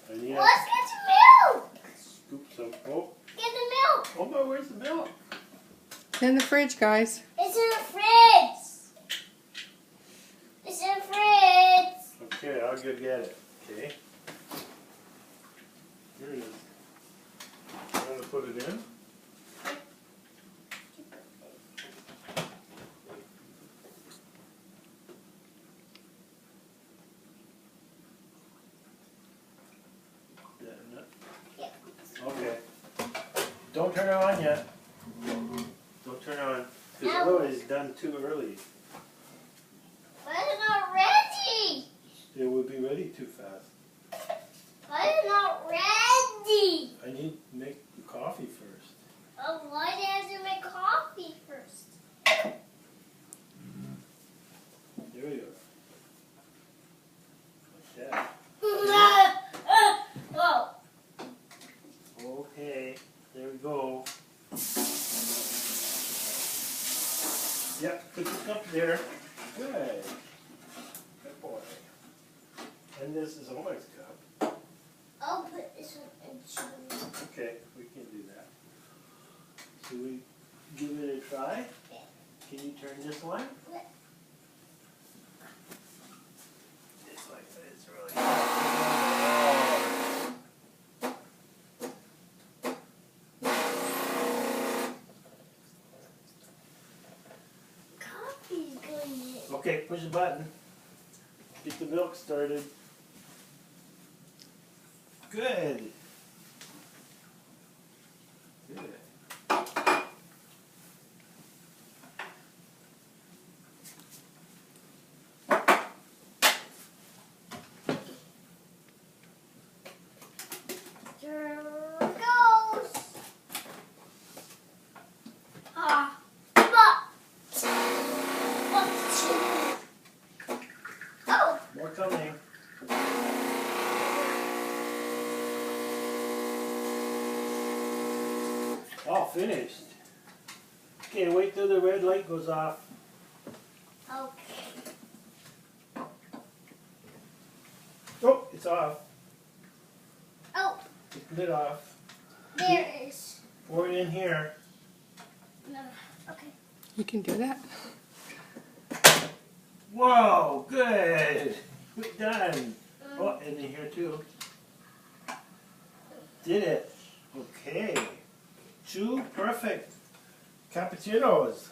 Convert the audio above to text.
I need Let's get some milk. scoop some. Oh, Get the milk. oh my, where's the milk? In the fridge, guys. It's in the fridge. It's in the fridge. Okay, I'll go get it. Okay. Here it is. You want to put it in? Yeah. Okay. Don't turn it on yet. Don't turn it on. Because No. otherwise it's done too early. But it's not ready. It would be ready too fast. But it's not ready. I need to make the coffee first. Oh, why do I have to make coffee first? There you go. Like that. Oh. Okay, there we go. Yep, put the cup there. Good. Good boy. And this is Omar's cup. I'll put this one in sugar. Okay, we can do that. Should we give it a try? Yeah. Can you turn this one? Yeah. It's like it's really. Coffee's going in. Okay, push the button. Get the milk started. Good. Good. Here it goes. Ah, but. Oh. More coming. All finished. Okay, wait till the red light goes off. Okay. Oh, it's off. Oh, Take the lid off. there it is. Pour it in here. No. Okay. You can do that. Whoa, good. Good done. Oh, and in here too. Did it. Okay. 2 perfect cappuccinos.